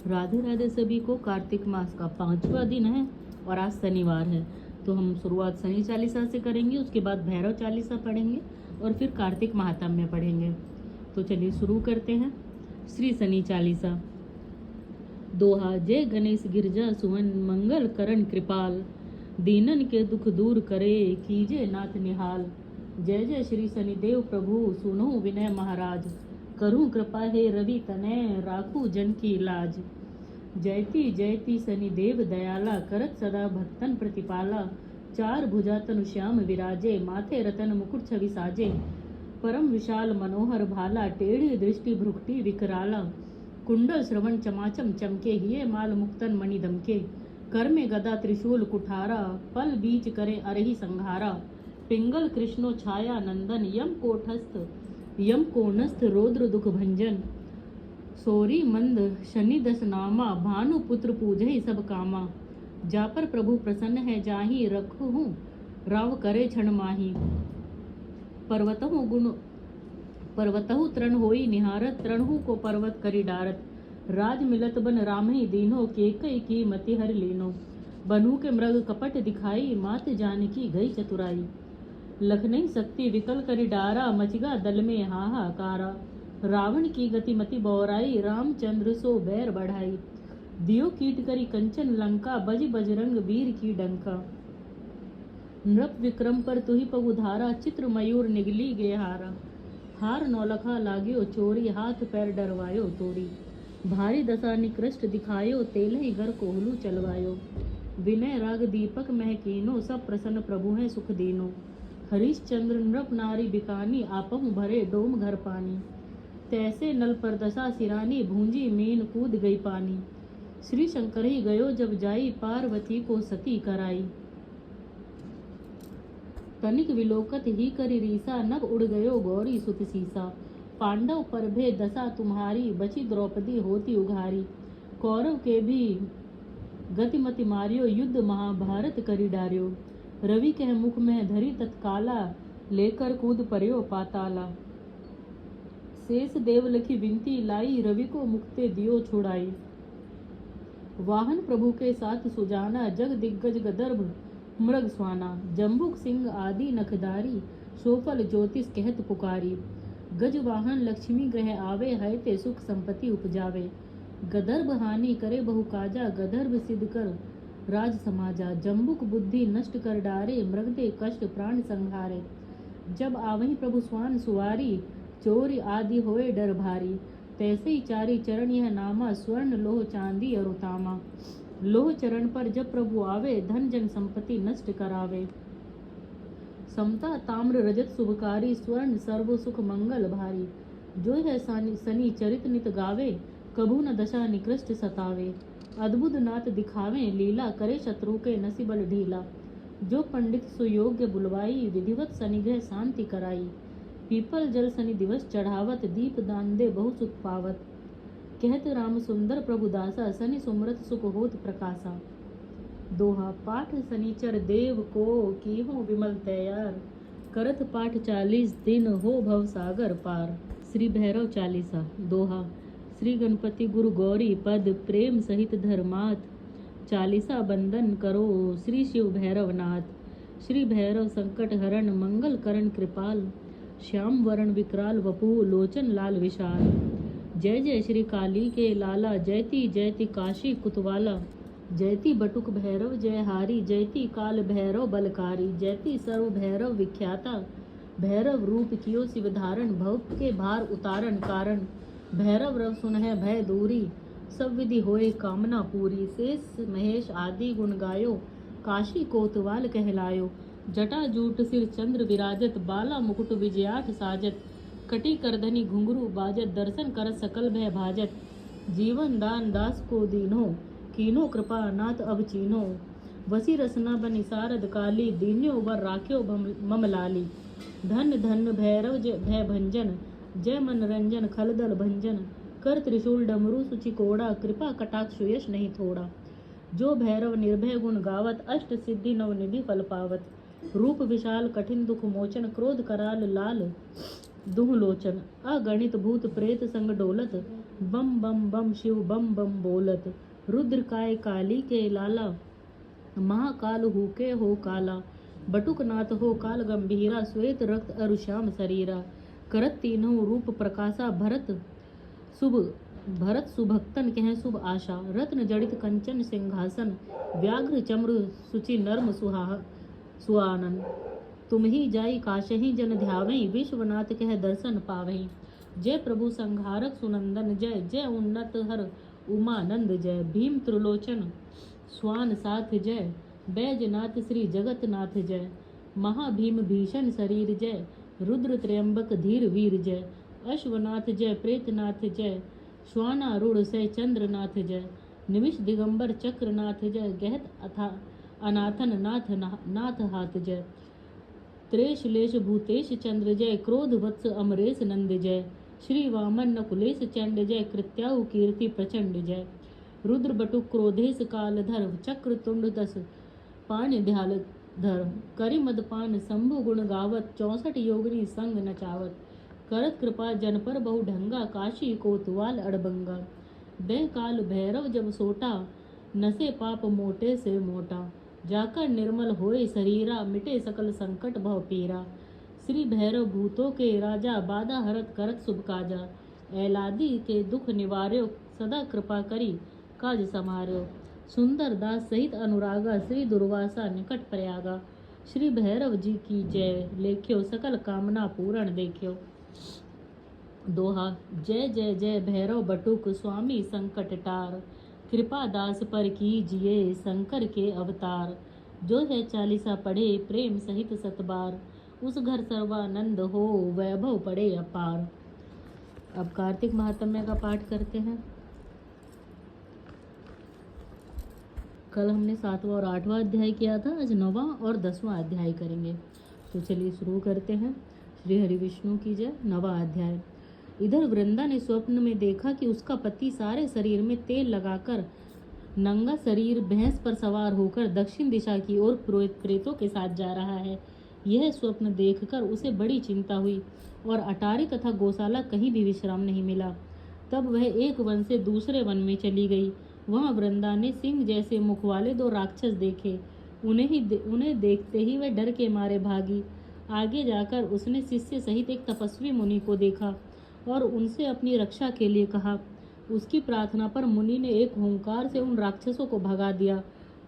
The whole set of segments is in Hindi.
राधे राधे सभी को। कार्तिक मास का 5वां दिन है और आज शनिवार है, तो हम शुरुआत शनि चालीसा से करेंगे, उसके बाद भैरव चालीसा पढ़ेंगे और फिर कार्तिक महात्म्य पढ़ेंगे। तो चलिए शुरू करते हैं। श्री शनि चालीसा। दोहा। जय गणेश गिरजा सुवन मंगल करण कृपाल, दीनन के दुख दूर करे कीजे नाथ निहाल। जय जय श्री शनिदेव प्रभु सुनो विनय महाराज, करूं कृपा हे रवि तनय राखू जन की लाज। जयति जयति शनिदेव दयाला, करत सदा भक्तन प्रतिपाला। चार भुजा तनु श्याम विराजे, माथे रतन मुकुट छवि साजे। परम विशाल मनोहर भाला, टेढ़ी दृष्टि भ्रुकुटी विकराला। कुंडल श्रवण चमाचम चमके, हिये माल मुक्तन मणि दमके। कर में गदा त्रिशूल कुठारा, पल बीच करे अरही संहारा। पिंगल कृष्णो छाया नंदन, यम कोणस्थ रौद्र दुख भंजन। सोरी मंद शनि दस नामा, भानु पुत्र पूजहि सब कामा। जा पर प्रभु प्रसन्न है जाहि, रखहु राव करे क्षण माही। पर्वतहु तृण होई निहारत, तृणहु को पर्वत करी डारत। राज मिलत बन रामहि दीनो, केकई की मति हर लीनो। बनु के मृग कपट दिखाई, मात जानकी गई चतुराई। लखनई शक्ति विकल करी डारा, मचगा दल में हाहाकारा। रावण की गति मति बौराई, रामचंद्र सो बैर बढ़ाई। दियो कीट करी कंचन लंका, बज बजरंग वीर की डंका। नृप विक्रम पर तुही पगु धारा, चित्र मयूर निगली गे हारा। हार नौलखा लाग्यो चोरी, हाथ पैर डरवायो तोरी। भारी दशा निकृष्ट दिखायो, तेलहि घर कोहलू चलवायो। विनय राग दीपक महकीनो, सब प्रसन्न प्रभु है सुख दीनो। हरिश्चंद्र नृप नारी बिकानी, आपहु भरे डोम घर पानी। तैसे नल पर दशा सिरानी, भूंजी मीन कूद गई पानी। श्री शंकर ही गयो जब जाई, पार्वती को सती कराई। तनिक विलोकत ही करी रीसा, नभ उड़ गयो गौरी सुत सीसा। पांडव पर भे दशा तुम्हारी, बची द्रौपदी होती उघारी। कौरव के भी गतिमति मारियो, युद्ध महाभारत करी डारियो। रवि कह मुख में धरी तत्काला, लेकर कूद पर्यो पाताला। शेष देव लखी विनती लाई, रवि को मुक्ते दियो छुड़ाई। वाहन प्रभु के साथ सुजाना, जग दिग्गज गदर्भ मृग स्वाना। जम्बुक सिंह आदि नखदारी, सोफल ज्योतिष कहत पुकारी। गज वाहन लक्ष्मी ग्रह आवे, है ते सुख संपत्ति उपजावे। गदर्भ हानि करे बहु काजा, गदर्भ सिद्ध कर राज समाजा। जम्बुक बुद्धि नष्ट कर डारे, मृग दे कष्ट प्राण संहारे। जब आवहीं प्रभु स्वान सुवारी, चोरी आदि होए डर भारी। तैसे ही चारी चरण यह नामा, स्वर्ण लोह चांदी और तामा। लोह चरण पर जब प्रभु आवे, धन जन संपत्ति नष्ट करावे। समता ताम्र रजत शुभकारी, स्वर्ण सर्व सुख मंगल भारी। जो है शनि चरित नित गावे, कभू न दशा निकृष्ट सतावे। अद्भुत नाथ दिखावे लीला, करे शत्रु के नसीबल ढीला। जो पंडित सुयोग्य बुलवाई, विधिवत शनिग्रह शांति कराई। पीपल जल शनि दिवस चढ़ावत, दीप दान दे बहु सुख पावत। कहत राम सुंदर प्रभु दासा, शनि सुमरत सुख होत प्रकाशा। दोहा। पाठ शनिचर देव को, कीहो विमल तैयार। करत पाठ 40 दिन, हो भव सागर पार। श्री भैरव चालीसा। दोहा। श्री गणपति गुरु गौरी पद, प्रेम सहित धर्मात। चालीसा बंदन करो, श्री शिव भैरव नाथ। श्री भैरव संकट हरण, मंगल करण कृपाल। श्याम वरण विकराल वपु, लोचन लाल विशाल। जय जय श्री काली के लाला, जयति जयति काशी कुतवाला। जयति बटुक भैरव जयहारी, जयति काल भैरव बलकारी। जयति सर्व भैरव विख्याता, भैरव रूप कियो शिव धारण। भव के भार उतारण कारण, भैरव रव सुनह भय दूरी। सब विधि होए कामना पूरी। शेष महेश आदि गुण गायो, काशी कोतवाल कहलायो। जटा जूट सिर चंद्र विराजत, बाला मुकुट विजयाठ साजत। कटी करधनी घुंघरू बाजत, दर्शन कर सकल भय भाजत। जीवन दान दास को दीनो, कीनो कृपा नाथ अब चीनो। वसी रसना बनि सारद काली, दीन्यो वर राख्यो ममलाली। धन धन भैरव भय भंजन, जय मनरंजन खलदल भंजन। कर त्रिशूल डमरू सुचिकोड़ा, कृपा कटाक्ष यश नहीं थोड़ा। जो भैरव निर्भय गुण गावत, अष्ट सिद्धि नवनिधि फल पावत। रूप विशाल कठिन दुख मोचन, क्रोध कराल लाल दुह लोचन। अगणित भूत प्रेत संग डोलत, बम बम बम शिव बम बम बोलत, रुद्र काय काली के लाला, महाकाल हुके हो काला, बटुक नाथ हो काल गंभीरा, श्वेत रक्त अरु श्याम शरीरा, करत तीनों रूप प्रकाशा, भरत सुभक्तन कह शुभ आशा, रत्न जड़ित कंचन सिंहासन, व्याघ्र चम्र सुचि नर्म सुआनन, तुम ही जाई काशही जन ध्यावई, विश्वनाथ कह दर्शन पावई, जय प्रभु संहारक सुनंदन, जय जय उन्नत हर उमानंद, जय भीम त्रिलोचन स्वान साथ, जय बैजनाथ श्री जगतनाथ, जय महाभीम भीषण शरीर, जय रुद्र त्र्यंबक धीर वीर, जय अश्वनाथ जय प्रेतनाथ, जय श्वानारूढ़ से चंद्रनाथ, जय निमिष दिगंबर चक्रनाथ, जय गहत अथा अनाथन नाथ नाथ हाथ, जय त्रेशलेश भूतेश चंद्र, जय क्रोध वत्स अमरेश नंद, जय श्री वामन नकुलेश चंड, जय कृत्याहु कीर्ति प्रचंड, जय रुद्र बटुक क्रोधेश कालधर, चक्र तुंड दस पान ध्याल धर, करि मदपान शंभु गुण गावत, 64 योगिनी संग नचावत, करत कृपा जन पर बहु ढंगा, काशी कोतवाल अड़बंगा, दह काल भैरव जब सोटा, नसे पाप मोटे से मोटा, जाकर निर्मल होए शरीरा, मिटे सकल संकट भव पीरा, श्री भैरव भूतों के राजा, बाधा हरत करत शुभ काजा, ऐलादी के दुख निवार्यो, सदा कृपा करी काज समार्यो, सुंदर दास सहित अनुरागा, श्री दुर्वासा निकट प्रयागा, श्री भैरव जी की जय, लेख्यो सकल कामना पूर्ण देखियो। दोहा, जय जय जय भैरव बटुक, स्वामी संकट टार, कृपा दास पर कीजिए शंकर के अवतार, जो है चालीसा पढ़े प्रेम सहित सतबार, उस घर सर्वानंद हो वैभव पड़े अपार। अब कार्तिक महात्म्य का पाठ करते हैं। कल हमने 7वां और 8वां अध्याय किया था, आज 9वां और 10वां अध्याय करेंगे। तो चलिए शुरू करते हैं। श्री हरि विष्णु की जय। 9वां अध्याय। इधर वृंदा ने स्वप्न में देखा कि उसका पति सारे शरीर में तेल लगाकर नंगा शरीर भैंस पर सवार होकर दक्षिण दिशा की ओर प्रेतों के साथ जा रहा है। यह स्वप्न देखकर उसे बड़ी चिंता हुई और अटारी तथा गौशाला कहीं भी विश्राम नहीं मिला। तब वह एक वन से दूसरे वन में चली गई। वहां वृंदा ने सिंह जैसे मुख वाले 2 राक्षस देखे। उन्हें देखते ही वह डर के मारे भागी। आगे जाकर उसने शिष्य सहित एक तपस्वी मुनि को देखा और उनसे अपनी रक्षा के लिए कहा। उसकी प्रार्थना पर मुनि ने एक हुंकार से उन राक्षसों को भगा दिया।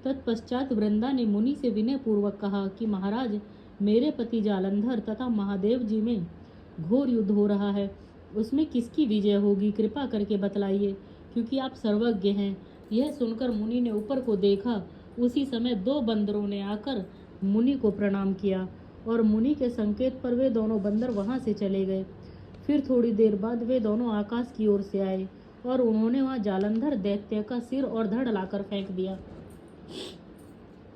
तत्पश्चात वृंदा ने मुनि से विनय पूर्वक कहा कि महाराज, मेरे पति जालंधर तथा महादेव जी में घोर युद्ध हो रहा है। उसमें किसकी विजय होगी, कृपा करके बतलाइए, क्योंकि आप सर्वज्ञ हैं। यह सुनकर मुनि ने ऊपर को देखा। उसी समय 2 बंदरों ने आकर मुनि को प्रणाम किया और मुनि के संकेत पर वे दोनों बंदर वहां से चले गए। फिर थोड़ी देर बाद वे दोनों आकाश की ओर से आए और उन्होंने वहां जालंधर दैत्य का सिर और धड़ लाकर फेंक दिया।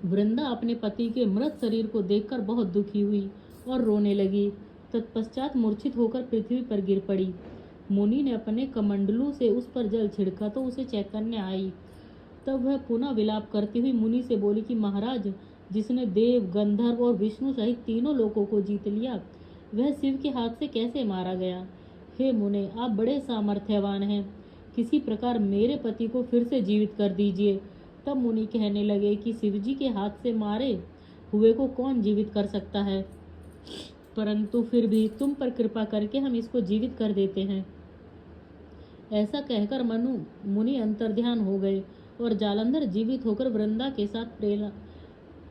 वृंदा अपने पति के मृत शरीर को देखकर बहुत दुखी हुई और रोने लगी। तत्पश्चात मूर्छित होकर पृथ्वी पर गिर पड़ी। मुनि ने अपने कमंडलू से उस पर जल छिड़का तो उसे चैतन्य आई। तब वह पुनः विलाप करती हुई मुनि से बोली कि महाराज, जिसने देव, गंधर्व और विष्णु सहित तीनों लोकों को जीत लिया, वह शिव के हाथ से कैसे मारा गया? हे मुने, आप बड़े सामर्थ्यवान हैं, किसी प्रकार मेरे पति को फिर से जीवित कर दीजिए। तब मुनि कहने लगे कि शिवजी के हाथ से मारे हुए को कौन जीवित कर सकता है, परंतु फिर भी तुम पर कृपा करके हम इसको जीवित कर देते हैं। ऐसा कहकर मुनि अंतर्ध्यान हो गए और जालंधर जीवित होकर वृंदा के साथ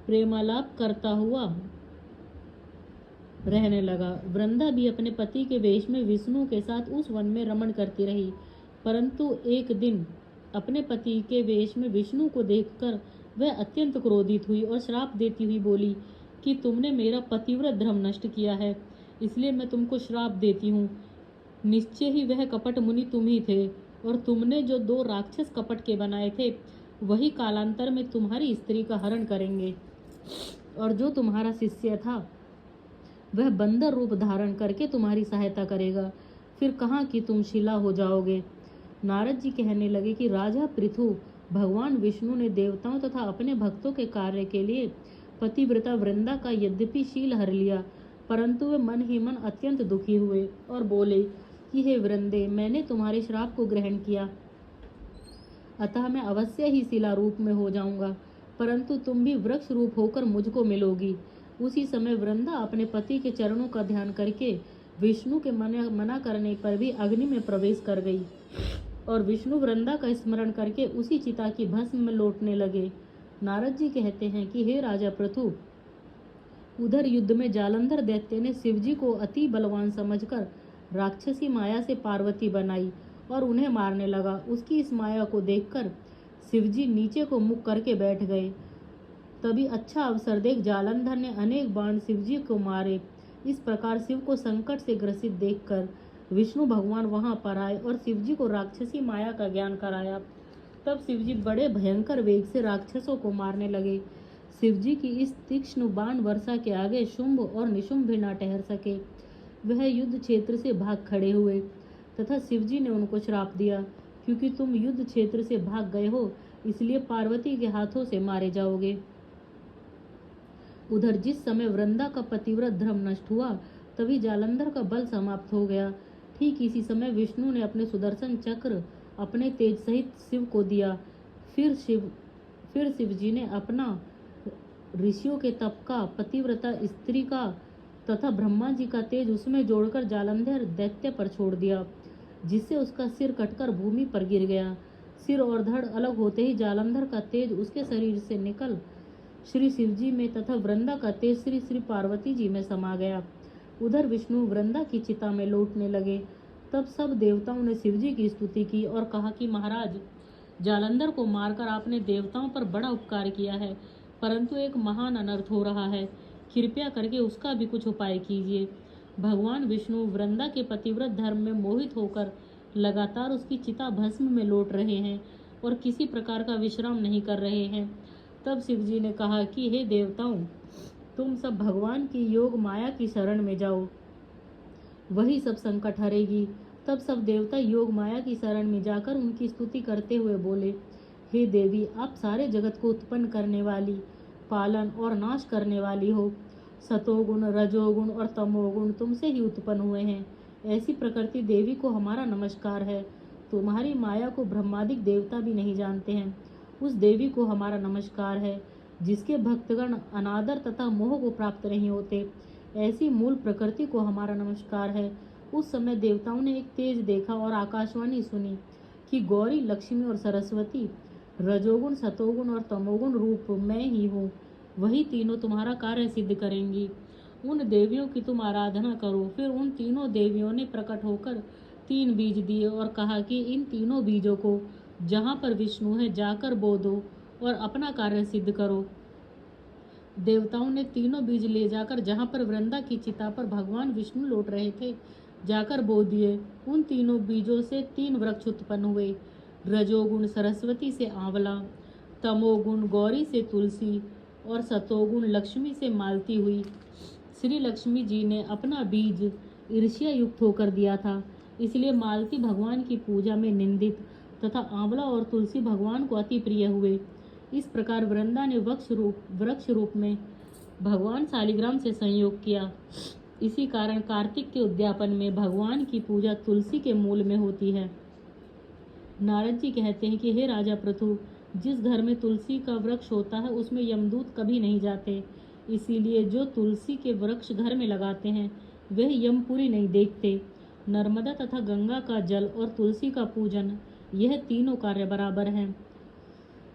प्रेमालाप करता हुआ रहने लगा। वृंदा भी अपने पति के वेश में विष्णु के साथ उस वन में रमण करती रही, परंतु एक दिन अपने पति के वेश में विष्णु को देखकर वह अत्यंत क्रोधित हुई और श्राप देती हुई बोली कि तुमने मेरा पतिव्रत धर्म नष्ट किया है, इसलिए मैं तुमको श्राप देती हूँ। निश्चय ही वह कपट मुनि तुम ही थे, और तुमने जो 2 राक्षस कपट के बनाए थे वही कालांतर में तुम्हारी स्त्री का हरण करेंगे, और जो तुम्हारा शिष्य था वह बंदर रूप धारण करके तुम्हारी सहायता करेगा। फिर कहाँ कि तुम शिला हो जाओगे। नारद जी कहने लगे कि राजा पृथु, भगवान विष्णु ने देवताओं तथा अपने भक्तों के कार्य के लिए पतिव्रता वृंदा का यद्यपि शील हर लिया, परंतु वे मन ही मन अत्यंत दुखी हुए और बोले कि हे वृंदे, मैंने तुम्हारे श्राप को ग्रहण किया, अतः मैं अवश्य ही शिला रूप में हो जाऊंगा, परंतु तुम भी वृक्ष रूप होकर मुझको मिलोगी। उसी समय वृंदा अपने पति के चरणों का ध्यान करके विष्णु के मना करने पर भी अग्नि में प्रवेश कर गई और विष्णु वृंदा का स्मरण करके उसी चिता की भस्म में लौटने लगे। नारद जी कहते हैं कि हे राजा पृथु, उधर युद्ध में जालंधर दैत्य ने शिवजी को अति बलवान समझकर राक्षसी माया से पार्वती बनाई और उन्हें मारने लगा। उसकी इस माया को देखकर शिवजी नीचे को मुख करके बैठ गए। तभी अच्छा अवसर देख जालंधर ने अनेक बाण शिवजी को मारे। इस प्रकार शिव को संकट से ग्रसित देखकर विष्णु भगवान वहां पर आए और शिवजी को राक्षसी माया का ज्ञान कराया। तब शिवजी बड़े भयंकर वेग से राक्षसों को मारने लगे। शिवजी की इस तीक्ष्ण बाण वर्षा के आगे शुंभ और निशुंभ भी न ठहर सके। वह युद्ध क्षेत्र से भाग खड़े हुए तथा शिवजी ने उनको श्राप दिया, क्योंकि तुम युद्ध क्षेत्र से भाग गए हो, इसलिए पार्वती के हाथों से मारे जाओगे। उधर जिस समय वृंदा का पतिव्रत धर्म नष्ट हुआ, तभी जालंधर का बल समाप्त हो गया। ठीक इसी समय विष्णु ने अपने सुदर्शन चक्र अपने तेज सहित शिव को दिया। फिर शिवजी ने अपना ऋषियों के तप का, पतिव्रता स्त्री का तथा ब्रह्मा जी का तेज उसमें जोड़कर जालंधर दैत्य पर छोड़ दिया, जिससे उसका सिर कटकर भूमि पर गिर गया। सिर और धड़ अलग होते ही जालंधर का तेज उसके शरीर से निकल श्री शिवजी में तथा वृंदा का तेज श्री श्री पार्वती जी में समा गया। उधर विष्णु वृंदा की चिता में लौटने लगे। तब सब देवताओं ने शिवजी की स्तुति की और कहा कि महाराज, जालंधर को मारकर आपने देवताओं पर बड़ा उपकार किया है, परंतु एक महान अनर्थ हो रहा है, कृपया करके उसका भी कुछ उपाय कीजिए। भगवान विष्णु वृंदा के पतिव्रत धर्म में मोहित होकर लगातार उसकी चिता भस्म में लौट रहे हैं और किसी प्रकार का विश्राम नहीं कर रहे हैं। तब शिवजी ने कहा कि हे देवताओं, तुम सब भगवान की योग माया की शरण में जाओ, वही सब संकट हरेगी। तब सब देवता योग माया की शरण में जाकर उनकी स्तुति करते हुए बोले, हे देवी, आप सारे जगत को उत्पन्न करने वाली, पालन और नाश करने वाली हो। सतोगुण, रजोगुण और तमोगुण तुमसे ही उत्पन्न हुए हैं। ऐसी प्रकृति देवी को हमारा नमस्कार है। तुम्हारी माया को ब्रह्मादिक देवता भी नहीं जानते हैं। उस देवी को हमारा नमस्कार है, जिसके भक्तगण अनादर तथा मोह को प्राप्त नहीं होते। ऐसी मूल प्रकृति को हमारा नमस्कार है। उस समय देवताओं ने एक तेज देखा और आकाशवाणी सुनी कि गौरी, लक्ष्मी और सरस्वती रजोगुण, सतोगुण और तमोगुण रूप मैं ही हूँ। वही तीनों तुम्हारा कार्य सिद्ध करेंगी। उन देवियों की तुम आराधना करो। फिर उन तीनों देवियों ने प्रकट होकर 3 बीज दिए और कहा कि इन तीनों बीजों को जहाँ पर विष्णु है जाकर बो दो और अपना कार्य सिद्ध करो। देवताओं ने तीनों बीज ले जाकर जहाँ पर वृंदा की चिता पर भगवान विष्णु लौट रहे थे जाकर बो दिए। उन तीनों बीजों से 3 वृक्ष उत्पन्न हुए। रजोगुण सरस्वती से आंवला, तमोगुण गौरी से तुलसी और सतोगुण लक्ष्मी से मालती हुई। श्री लक्ष्मी जी ने अपना बीज ईर्ष्या युक्त होकर दिया था, इसलिए मालती भगवान की पूजा में निंदित तथा आंवला और तुलसी भगवान को अति प्रिय हुए। इस प्रकार वृंदा ने वृक्ष रूप में भगवान शालिग्राम से संयोग किया। इसी कारण कार्तिक के उद्यापन में भगवान की पूजा तुलसी के मूल में होती है। नारद जी कहते हैं कि हे राजा पृथु, जिस घर में तुलसी का वृक्ष होता है उसमें यमदूत कभी नहीं जाते। इसीलिए जो तुलसी के वृक्ष घर में लगाते हैं वह यमपुरी नहीं देखते। नर्मदा तथा गंगा का जल और तुलसी का पूजन, यह तीनों कार्य बराबर हैं।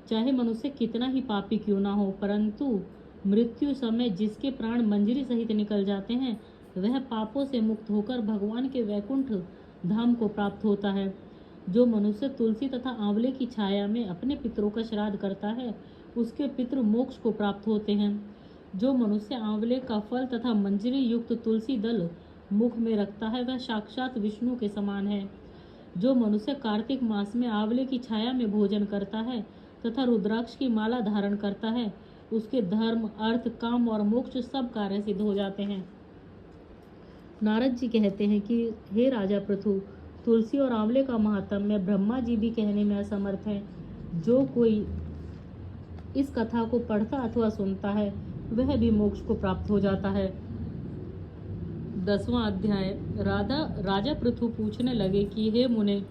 चाहे मनुष्य कितना ही पापी क्यों ना हो, परंतु मृत्यु समय जिसके प्राण मंजरी सहित निकल जाते हैं वह पापों से मुक्त होकर भगवान के वैकुंठ धाम को प्राप्त होता है। जो मनुष्य तुलसी तथा आंवले की छाया में अपने पितरों का श्राद्ध करता है उसके पितृ मोक्ष को प्राप्त होते हैं। जो मनुष्य आंवले का फल तथा मंजरी युक्त तुलसी दल मुख में रखता है वह साक्षात विष्णु के समान है। जो मनुष्य कार्तिक मास में आंवले की छाया में भोजन करता है तथा रुद्राक्ष की माला धारण करता है उसके धर्म, अर्थ, काम और मोक्ष सब कार्य सिद्ध हो जाते हैं। नारद जी कहते हैं कि हे राजा पृथु, तुलसी और आंवले का महात्म्य ब्रह्मा जी भी कहने में असमर्थ हैं। जो कोई इस कथा को पढ़ता अथवा सुनता है वह भी मोक्ष को प्राप्त हो जाता है। 10वां अध्याय। राजा पृथु पूछने लगे कि हे मुने,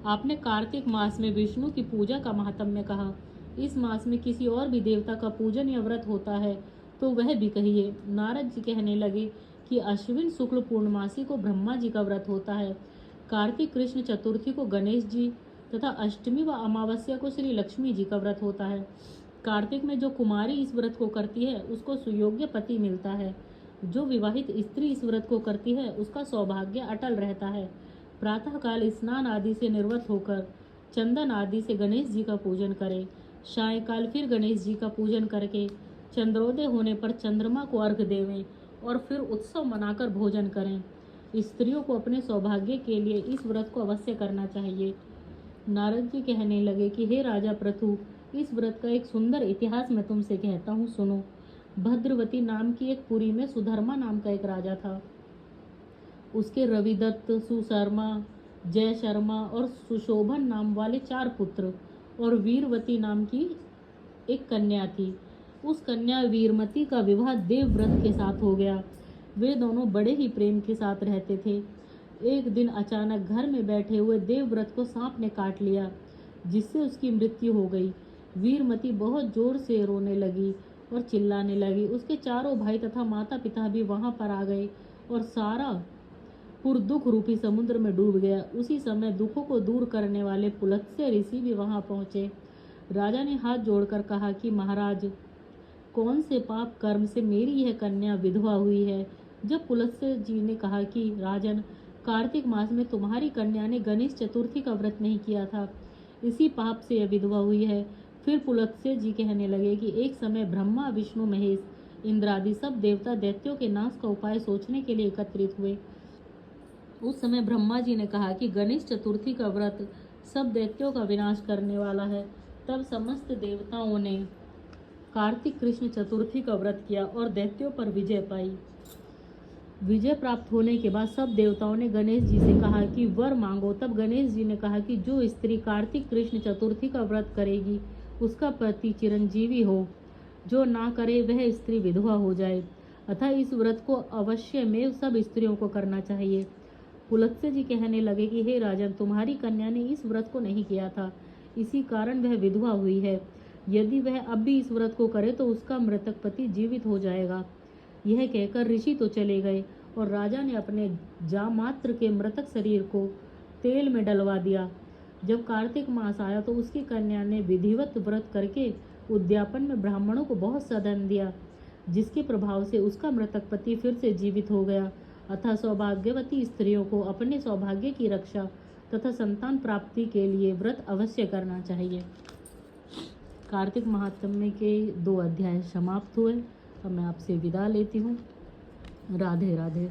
आपने कार्तिक मास में विष्णु की पूजा का महात्म्य कहा। इस मास में किसी और भी देवता का पूजन या व्रत होता है तो वह भी कहिए। नारद जी कहने लगे कि अश्विन शुक्ल पूर्णमासी को ब्रह्मा जी का व्रत होता है, कार्तिक कृष्ण चतुर्थी को गणेश जी तथा अष्टमी व अमावस्या को श्री लक्ष्मी जी का व्रत होता है। कार्तिक में जो कुमारी इस व्रत को करती है उसको सुयोग्य पति मिलता है। जो विवाहित स्त्री इस व्रत को करती है उसका सौभाग्य अटल रहता है। प्रातःकाल स्नान आदि से निर्वत होकर चंदन आदि से गणेश जी का पूजन करें। सायंकाल फिर गणेश जी का पूजन करके चंद्रोदय होने पर चंद्रमा को अर्घ देवें और फिर उत्सव मनाकर भोजन करें। स्त्रियों को अपने सौभाग्य के लिए इस व्रत को अवश्य करना चाहिए। नारद जी कहने लगे कि हे राजा पृथु, इस व्रत का एक सुंदर इतिहास मैं तुमसे कहता हूँ, सुनो। भद्रवती नाम की एक पुरी में सुधर्मा नाम का एक राजा था। उसके रविदत्त, सुशर्मा, जय शर्मा और सुशोभन नाम वाले 4 पुत्र और वीरवती नाम की एक कन्या थी। उस कन्या वीरमती का विवाह देवव्रत के साथ हो गया। वे दोनों बड़े ही प्रेम के साथ रहते थे। एक दिन अचानक घर में बैठे हुए देवव्रत को सांप ने काट लिया, जिससे उसकी मृत्यु हो गई। वीरमती बहुत जोर से रोने लगी और चिल्लाने लगी। उसके चारों भाई तथा माता पिता भी वहां पर आ गए और सारा पुर दुख रूपी समुद्र में डूब गया। उसी समय दुखों को दूर करने वाले पुलत्स्य ऋषि भी वहां पहुंचे। राजा ने हाथ जोड़कर कहा कि महाराज, कौन से पाप कर्म से मेरी यह कन्या विधवा हुई है। जब पुलत्स्य जी ने कहा कि राजन, कार्तिक मास में तुम्हारी कन्या ने गणेश चतुर्थी का व्रत नहीं किया था, इसी पाप से यह विधवा हुई है। फिर पुलत्स्य जी कहने लगे कि एक समय ब्रह्मा, विष्णु, महेश, इंद्रादि सब देवता दैत्यों के नाश का उपाय सोचने के लिए एकत्रित हुए। उस समय ब्रह्मा जी ने कहा कि गणेश चतुर्थी का व्रत सब दैत्यों का विनाश करने वाला है। तब समस्त देवताओं ने कार्तिक कृष्ण चतुर्थी का व्रत किया और दैत्यों पर विजय पाई। विजय प्राप्त होने के बाद सब देवताओं ने गणेश जी से कहा कि वर मांगो। तब गणेश जी ने कहा कि जो स्त्री कार्तिक कृष्ण चतुर्थी का व्रत करेगी उसका पति चिरंजीवी हो, जो ना करे वह स्त्री विधवा हो जाए। अतः इस व्रत को अवश्य में सब स्त्रियों को करना चाहिए। पुलत्स्य जी कहने लगे कि हे राजन, तुम्हारी कन्या ने इस व्रत को नहीं किया था, इसी कारण वह विधवा हुई है। यदि वह अब भी इस व्रत को करे तो उसका मृतक पति जीवित हो जाएगा। यह कहकर ऋषि तो चले गए और राजा ने अपने जामात्र के मृतक शरीर को तेल में डलवा दिया। जब कार्तिक मास आया तो उसकी कन्या ने विधिवत व्रत करके उद्यापन में ब्राह्मणों को बहुत सा धन दिया, जिसके प्रभाव से उसका मृतक पति फिर से जीवित हो गया। अतः सौभाग्यवती स्त्रियों को अपने सौभाग्य की रक्षा तथा संतान प्राप्ति के लिए व्रत अवश्य करना चाहिए। कार्तिक महात्म्य के 2 अध्याय समाप्त हुए। अब मैं आपसे विदा लेती हूँ। राधे राधे।